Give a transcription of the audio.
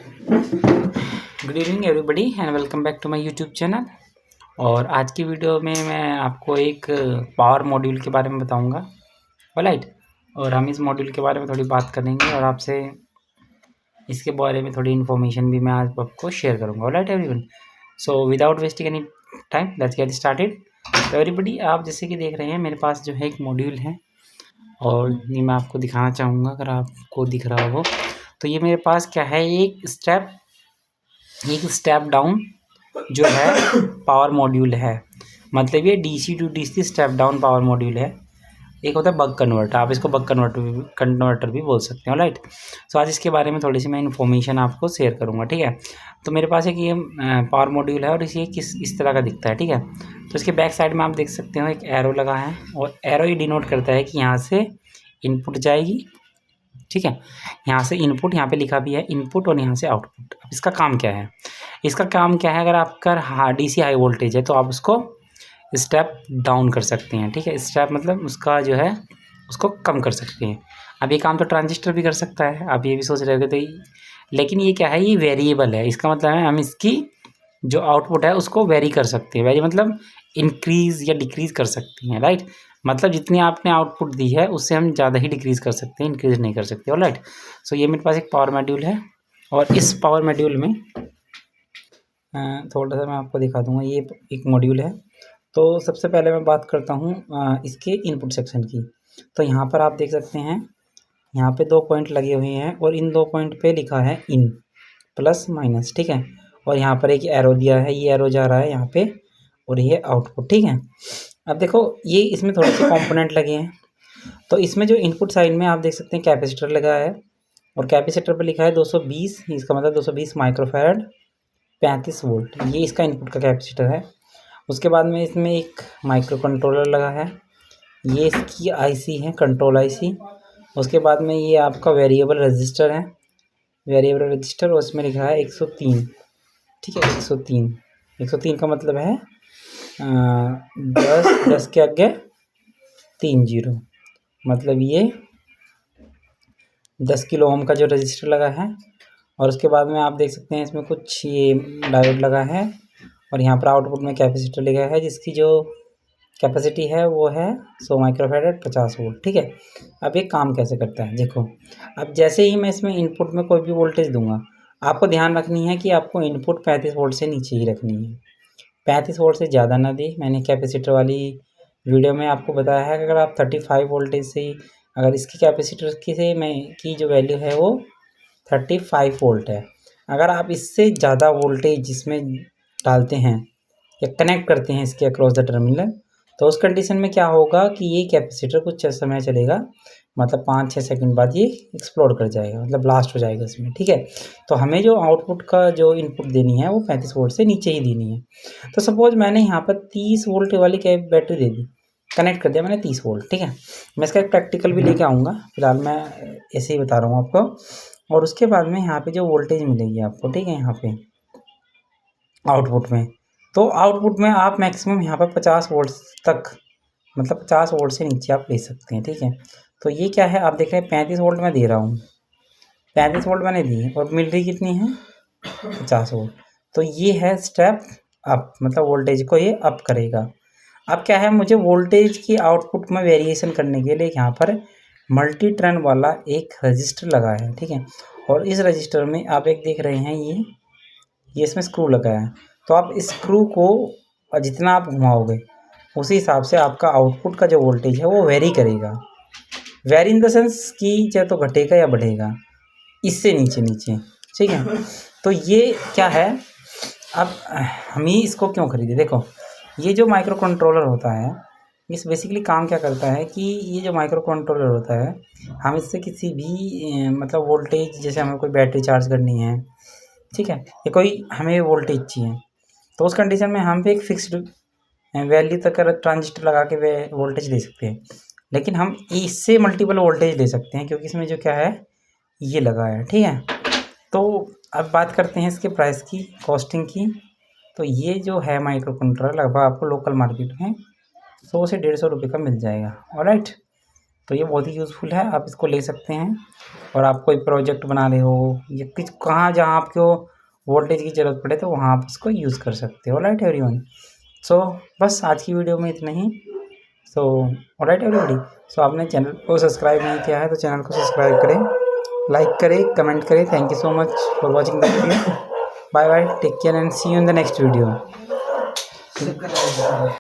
Good evening everybody and welcome back to my YouTube channel. और आज की video में मैं आपको एक पावर मॉड्यूल के बारे में बताऊंगा। ऑलराइट, और हम इस मॉड्यूल के बारे में थोड़ी बात करेंगे और आपसे इसके बारे में थोड़ी इन्फॉर्मेशन भी मैं आज आपको शेयर करूंगा। Alright everyone, so without wasting any time let's get started. तो एवरीबडी, आप जैसे कि देख रहे हैं मेरे पास जो है एक मॉड्यूल है और ये मैं आपको दिखाना चाहूँगा। अगर आपको दिख रहा हो तो ये मेरे पास क्या है, एक स्टेप डाउन जो है पावर मॉड्यूल है। मतलब ये DC to DC step down power module है। एक होता है बक कन्वर्टर, आप इसको बक कन्वर्टर भी बोल सकते हो। राइट, सो आज इसके बारे में थोड़ी सी मैं इन्फॉर्मेशन आपको शेयर करूंगा। ठीक है, तो मेरे पास एक ये पावर मॉड्यूल है और इसे इस तरह का दिखता है। ठीक है, तो इसके बैक साइड में आप देख सकते हो एक एरो लगा है और एरो ये डिनोट करता है कि यहाँ से इनपुट जाएगी। ठीक है, यहाँ से इनपुट, यहाँ पे लिखा भी है इनपुट और यहाँ से आउटपुट। अब इसका काम क्या है, अगर आपका डीसी हाई वोल्टेज है तो आप उसको स्टेप डाउन कर सकते हैं। ठीक है, स्टेप मतलब उसका जो है उसको कम कर सकते हैं। अब ये काम तो ट्रांजिस्टर भी कर सकता है, आप ये भी सोच रहे होगे। लेकिन ये क्या है, ये वेरिएबल है। इसका मतलब है हम इसकी जो आउटपुट है उसको वेरी कर सकते हैं। वेरी मतलब इंक्रीज़ या डिक्रीज़ कर सकते हैं। राइट, मतलब जितनी आपने आउटपुट दी है उससे हम ज़्यादा ही डिक्रीज़ कर सकते हैं, इंक्रीज़ नहीं कर सकते। ऑलराइट, सो ये मेरे पास एक पावर मॉड्यूल है और इस पावर मॉड्यूल में थोड़ा सा मैं आपको दिखा दूंगा। ये एक मॉड्यूल है। तो सबसे पहले मैं बात करता हूँ इसके इनपुट सेक्शन की। तो यहाँ पर आप देख सकते हैं, यहाँ पे 2 पॉइंट लगे हुए हैं और इन 2 पॉइंट पे लिखा है इन प्लस माइनस। ठीक है, और यहाँ पर एक एरो दिया है, ये एरो जा रहा है यहाँ पे और ये आउटपुट। ठीक है, अब देखो ये इसमें थोड़े से कंपोनेंट लगे हैं। तो इसमें जो इनपुट साइड में आप देख सकते हैं कैपेसिटर लगा है और कैपेसिटर पर लिखा है 220, इसका मतलब 220 माइक्रोफैरड 35 वोल्ट, ये इसका इनपुट का कैपेसिटर है। उसके बाद में इसमें एक माइक्रो कंट्रोलर लगा है, ये इसकी आईसी है, कंट्रोल आईसी। उसके बाद में ये आपका वेरिएबल रजिस्टर है, वेरिएबल रजिस्टर, और उसमें लिखा है 103। ठीक है, 103 का मतलब है 10 के आगे 3 जीरो, मतलब ये 10 किलो ओम का जो रजिस्टर लगा है। और उसके बाद में आप देख सकते हैं इसमें कुछ ये डायोड लगा है और यहाँ पर आउटपुट में कैपेसिटर लिखा है जिसकी जो कैपेसिटी है वो है 100 माइक्रोफैरड 50 वोल्ट। ठीक है, अब ये काम कैसे करता है देखो। अब जैसे ही मैं इसमें इनपुट में कोई भी वोल्टेज दूंगा, आपको ध्यान रखनी है कि आपको इनपुट 35 वोल्ट से नीचे ही रखनी है, 35 वोल्ट से ज़्यादा ना दे। मैंने कैपेसिटर वाली वीडियो में आपको बताया है कि अगर आप 35 वोल्टेज से, अगर इसकी कैपेसिटर की जो वैल्यू है वो 35 वोल्ट है, अगर आप इससे ज़्यादा वोल्टेज इसमें डालते हैं या कनेक्ट करते हैं इसके अक्रॉस द टर्मिनल, तो उस कंडीशन में क्या होगा कि ये कैपेसिटर कुछ समय चलेगा, मतलब 5-6 सेकंड बाद ये एक्सप्लोड कर जाएगा, मतलब ब्लास्ट हो जाएगा इसमें। ठीक है, तो हमें जो आउटपुट का जो इनपुट देनी है वो 35 वोल्ट से नीचे ही देनी है। तो सपोज मैंने यहाँ पर 30 वोल्ट वाली बैटरी दे दी, कनेक्ट कर दिया मैंने 30 वोल्ट। ठीक है, मैं इसका एक प्रैक्टिकल भी लेके आऊँगा, फिलहाल मैं ऐसे ही बता रहा हूँ आपको। और उसके बाद में यहाँ पे जो वोल्टेज मिलेगी आपको, ठीक है, यहाँ पे आउटपुट में, तो आउटपुट में आप मैक्सिमम यहाँ पर 50 वोल्ट तक, मतलब 50 वोल्ट से नीचे आप ले सकते हैं। ठीक है, तो ये क्या है, आप देख रहे हैं 35 वोल्ट मैं दे रहा हूँ, 35 वोल्ट मैंने दी और मिल रही कितनी है 50 वोल्ट। तो ये है स्टेप अप, मतलब वोल्टेज को ये अप करेगा। अब क्या है, मुझे वोल्टेज की आउटपुट में वेरिएशन करने के लिए यहाँ पर मल्टी टर्न वाला एक रजिस्टर लगा है। ठीक है, और इस रजिस्टर में आप एक देख रहे हैं ये इसमें स्क्रू लगा है। तो आप इस स्क्रू को जितना आप घुमाओगे उसी हिसाब से आपका आउटपुट का जो वोल्टेज है वो वेरी करेगा। वेरी इन द सेंस कि चाहे तो घटेगा या बढ़ेगा, इससे नीचे नीचे। ठीक है, तो ये क्या है, अब हम ही इसको क्यों खरीदे, देखो ये जो माइक्रो कंट्रोलर होता है, इस बेसिकली काम क्या करता है कि ये जो माइक्रो कंट्रोलर होता है, हम इससे किसी भी मतलब वोल्टेज, जैसे हमें कोई बैटरी चार्ज करनी है, ठीक है, या कोई हमें वोल्टेज चाहिए, तो उस कंडीशन में हम भी एक फिक्स्ड वैल्यू तक ट्रांजिस्टर लगा के वे वोल्टेज ले सकते हैं। लेकिन हम इससे मल्टीपल वोल्टेज ले सकते हैं क्योंकि इसमें जो क्या है ये लगा है। ठीक है, तो अब बात करते हैं इसके प्राइस की, कॉस्टिंग की। तो ये जो है माइक्रो कंट्रोलर लगभग आपको लोकल मार्केट में 100 से 150 रुपये का मिल जाएगा। ऑलराइट, तो ये बहुत ही यूज़फुल है, आप इसको ले सकते हैं। और आप कोई प्रोजेक्ट बना रहे हो या किस कहाँ जहाँ आपको वोल्टेज की ज़रूरत पड़े तो वहाँ आप इसको यूज़ कर सकते हो। ऑलराइट एवरीवन, सो बस आज की वीडियो में इतना ही। सो ऑलराइट एवरीबॉडी, सो आपने चैनल को सब्सक्राइब नहीं किया है तो चैनल को सब्सक्राइब करें, लाइक करें, कमेंट करें। Thank you so much for watching the video. Bye bye, take care and see you in the next video.